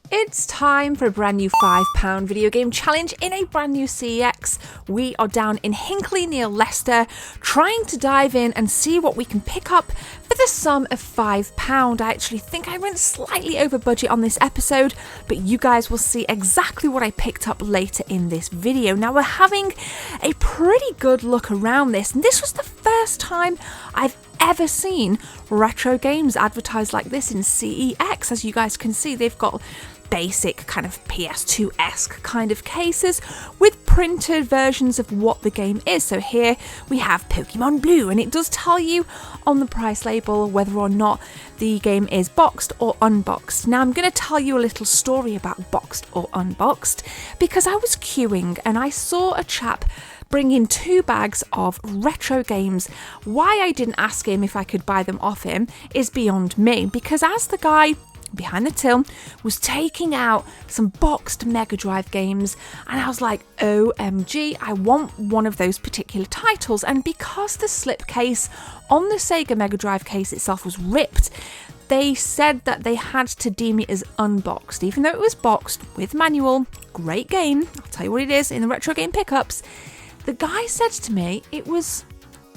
It's time for a brand new £5 video game challenge in a brand new CEX. We are down in Hinckley near Leicester, trying to dive in and see what we can pick up for the sum of £5. I actually think I went slightly over budget on this episode, but you guys will see exactly what I picked up later in this video. Now we're having a pretty good look around this, and this was the first time I've ever seen retro games advertised like this in CEX. As you guys can see, they've got basic kind of PS2-esque kind of cases with printed versions of what the game is. So here we have Pokemon Blue, and it does tell you on the price label whether or not the game is boxed or unboxed. Now I'm going to tell you a little story about boxed or unboxed, because I was queuing and I saw a chap bring in 2 bags of retro games. Why I didn't ask him if I could buy them off him is beyond me, because as the guy behind the till was taking out some boxed Mega Drive games, and I was like, OMG, I want one of those particular titles. And because the slipcase on the Sega Mega Drive case itself was ripped, they said that they had to deem it as unboxed, even though it was boxed with manual. Great game, I'll tell you what it is in the retro game pickups. The guy said to me it was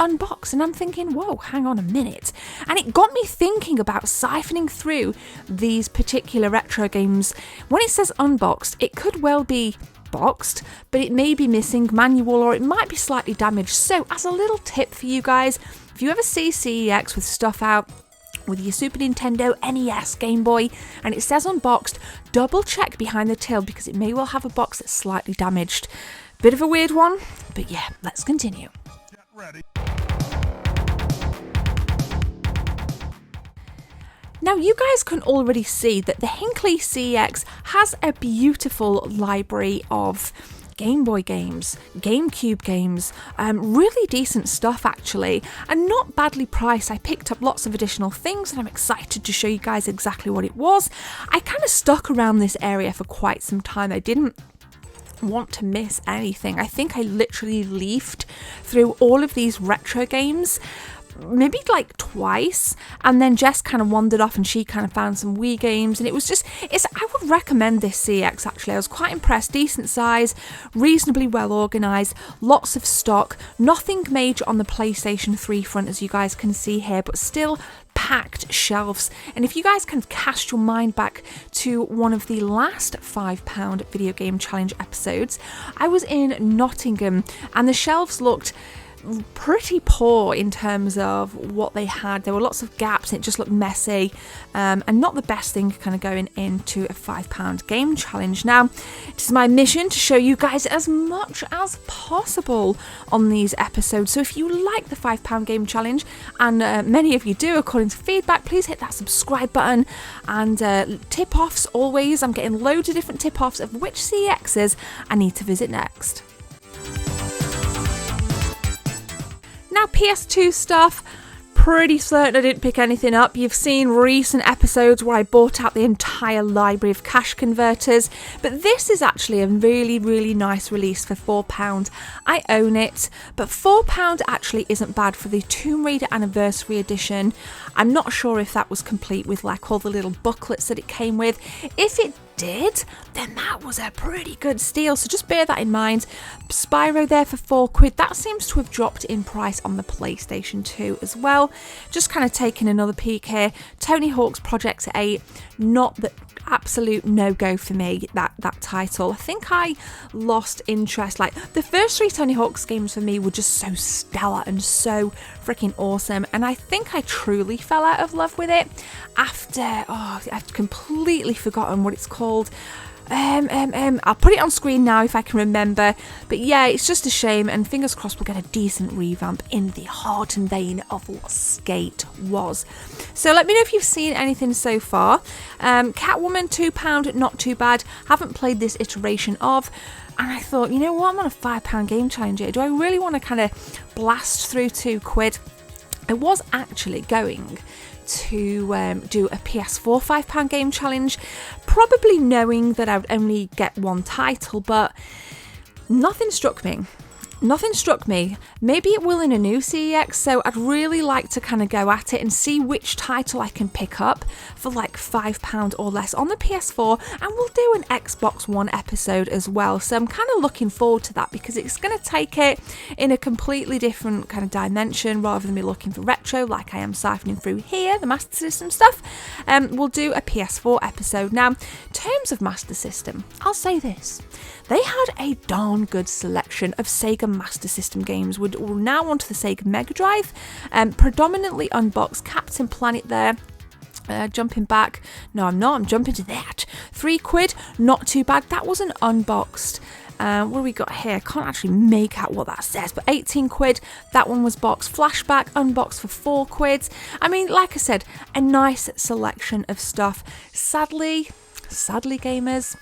unboxed, and I'm thinking, whoa, hang on a minute. And it got me thinking about siphoning through these particular retro games. When it says unboxed, it could well be boxed, but it may be missing manual, or it might be slightly damaged. So as a little tip for you guys, if you ever see CEX with stuff out with your Super Nintendo, NES, Game Boy, and it says unboxed, double check behind the till, because it may well have a box that's slightly damaged. Bit of a weird one, but yeah, let's continue. Get ready. Now you guys can already see that the Hinckley CEX has a beautiful library of Game Boy games, GameCube games, really decent stuff actually, and not badly priced. I picked up lots of additional things and I'm excited to show you guys exactly what it was. I kind of stuck around this area for quite some time. I didn't want to miss anything. I think I literally leafed through all of these retro games maybe like twice, and then Jess kind of wandered off and she kind of found some Wii games, and I would recommend this CEX actually. I was quite impressed. Decent size, reasonably well organised, lots of stock, nothing major on the PlayStation 3 front as you guys can see here, but still packed shelves. And if you guys kind of cast your mind back to one of the last £5 video game challenge episodes, I was in Nottingham and the shelves looked pretty poor in terms of what they had. There were lots of gaps and it just looked messy, and not the best thing kind of going into a £5 game challenge. Now, it is my mission to show you guys as much as possible on these episodes, so if you like the £5 game challenge, and many of you do according to feedback, please hit that subscribe button, and tip-offs always. I'm getting loads of different tip-offs of which CEXs I need to visit next. Now, PS2 stuff, pretty certain I didn't pick anything up. You've seen recent episodes where I bought out the entire library of cash converters, but this is actually a really, really nice release for £4. I own it, but £4 actually isn't bad for the Tomb Raider Anniversary Edition. I'm not sure if that was complete with like all the little booklets that it came with. If it did, then that was a pretty good steal, so just bear that in mind. Spyro there for £4. That seems to have dropped in price on the PlayStation 2 as well. Just kind of taking another peek here. Tony Hawk's Project 8, not the absolute no-go for me, that title. I think I lost interest. Like, the first 3 Tony Hawk's games for me were just so stellar and so freaking awesome, and I think I truly fell out of love with it after, I've completely forgotten what it's called. I'll put it on screen now if I can remember, but yeah, it's just a shame, and fingers crossed we'll get a decent revamp in the heart and vein of what Skate was. So let me know if you've seen anything so far. Catwoman, £2, not too bad. Haven't played this iteration of, and I thought, you know what, I'm on a £5 game challenge here. Do I really want to kind of blast through £2? I was actually going to do a PS4 £5 game challenge, probably knowing that I would only get one title, but nothing struck me. Nothing struck me. Maybe it will in a new CEX, so I'd really like to kind of go at it and see which title I can pick up for like £5 or less on the PS4, and we'll do an Xbox One episode as well. So I'm kind of looking forward to that because it's going to take it in a completely different kind of dimension rather than me looking for retro like I am siphoning through here, the Master System stuff. We'll do a PS4 episode. Now, in terms of Master System, I'll say this. They had a darn good selection of Sega Master System games. We're now onto the Sega Mega Drive, predominantly unboxed. Captain Planet there. Jumping back. No, I'm not. I'm jumping to that. £3, not too bad. That wasn't unboxed. What do we got here? Can't actually make out what that says, but £18. That one was boxed. Flashback, unboxed for £4. I mean, like I said, a nice selection of stuff. Sadly, gamers,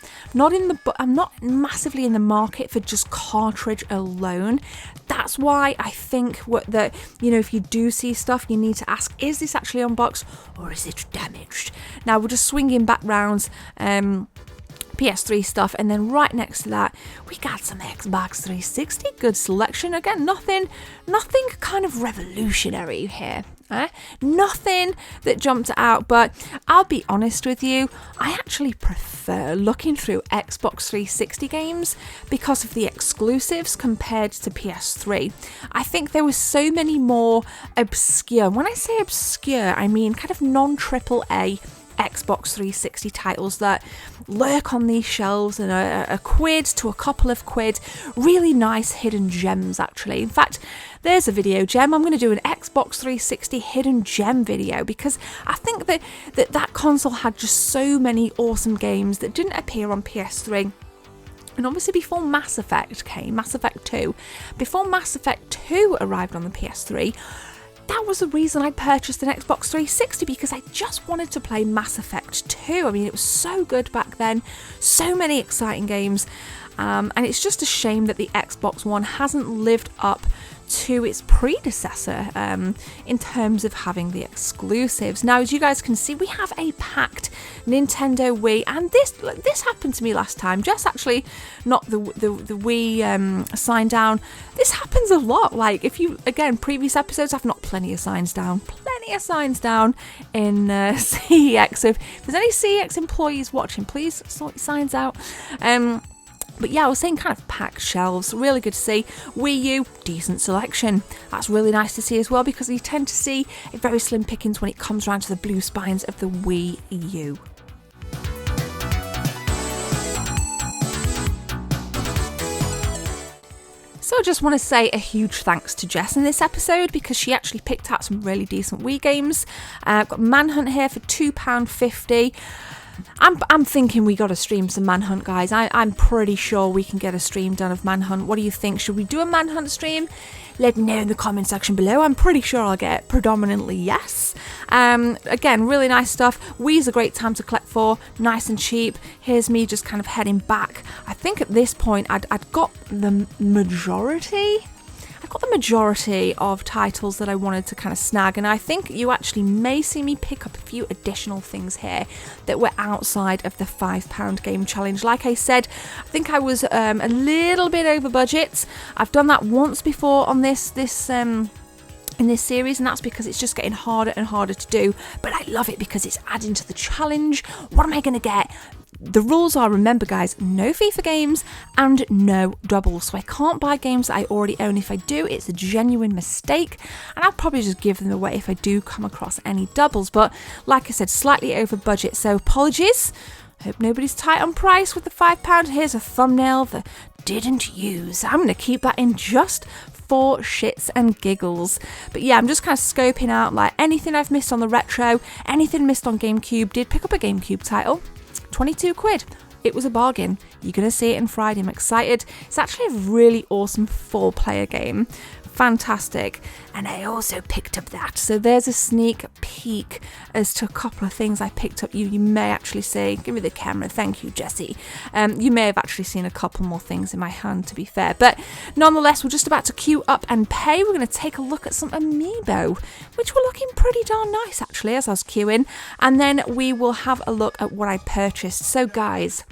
I'm not massively in the market for just cartridge alone. That's why I think if you do see stuff, you need to ask, is this actually unboxed or is it damaged? Now we're just swinging back rounds. PS3 stuff, and then right next to that we got some Xbox 360. Good selection. Again, nothing kind of revolutionary here. Nothing that jumped out, but I'll be honest with you, I actually prefer looking through Xbox 360 games because of the exclusives compared to PS3. I think there were so many more obscure, when I say obscure, I mean kind of non-AAA Xbox 360 titles that lurk on these shelves and a quid to a couple of quid. Really nice hidden gems, actually. In fact, there's a video gem. I'm going to do an Xbox 360 hidden gem video because I think that console had just so many awesome games that didn't appear on PS3. And obviously before Mass Effect came, Mass Effect 2, before Mass Effect 2 arrived on the PS3, that was the reason I purchased an Xbox 360, because I just wanted to play Mass Effect 2. I mean, it was so good back then, so many exciting games, and it's just a shame that the Xbox One hasn't lived up to its predecessor in terms of having the exclusives. Now, as you guys can see, we have a packed Nintendo Wii, and this happened to me last time. Just actually not the Wii sign down. This happens a lot. Like, if you, again, previous episodes, I've knocked plenty of signs down in CEX. So if there's any CEX employees watching, please sort your signs out. But yeah, I was saying kind of packed shelves, really good to see. Wii U, decent selection. That's really nice to see as well, because you tend to see a very slim pickings when it comes around to the blue spines of the Wii U. So I just want to say a huge thanks to Jess in this episode, because she actually picked out some really decent Wii games. I've got Manhunt here for £2.50. I'm thinking we got to stream some Manhunt, guys. I'm pretty sure we can get a stream done of Manhunt. What do you think? Should we do a Manhunt stream? Let me know in the comment section below. I'm pretty sure I'll get predominantly yes. Again, really nice stuff. Wii's a great time to collect for, nice and cheap. Here's me just kind of heading back. I think at this point I'd got the majority of titles that I wanted to kind of snag, and I think you actually may see me pick up a few additional things here that were outside of the £5 game challenge. Like I said, I think I was a little bit over budget. I've done that once before on this in this series, and that's because it's just getting harder and harder to do, but I love it because it's adding to the challenge. What am I going to get? The rules are, remember guys, no FIFA games and no doubles. So I can't buy games that I already own. If I do, it's a genuine mistake, and I'll probably just give them away if I do come across any doubles. But like I said, slightly over budget, so apologies. Hope nobody's tight on price with the £5. Here's a thumbnail that didn't use. I'm going to keep that in just for shits and giggles. But yeah, I'm just kind of scoping out like anything I've missed on the retro, anything missed on GameCube. Did pick up a GameCube title. £22. It was a bargain. You're going to see it in Friday. I'm excited. It's actually a really awesome 4-player game. Fantastic. And I also picked up that. So there's a sneak peek as to a couple of things I picked up. You may actually see, give me the camera, thank you, Jessie. You may have actually seen a couple more things in my hand, to be fair. But nonetheless, we're just about to queue up and pay. We're going to take a look at some Amiibo, which were looking pretty darn nice, actually, as I was queuing. And then we will have a look at what I purchased. So guys,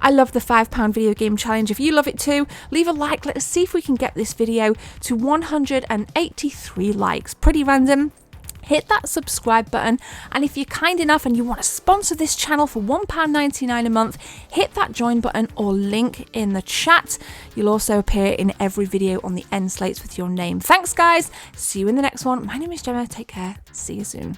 I love the £5 video game challenge. If you love it too, leave a like. Let us see if we can get this video to 183 likes. Pretty random. Hit that subscribe button, and if you're kind enough and you want to sponsor this channel for £1.99 a month, hit that join button or link in the chat. You'll also appear in every video on the end slates with your name. Thanks guys, see you in the next one. My name is Gemma, take care, see you soon.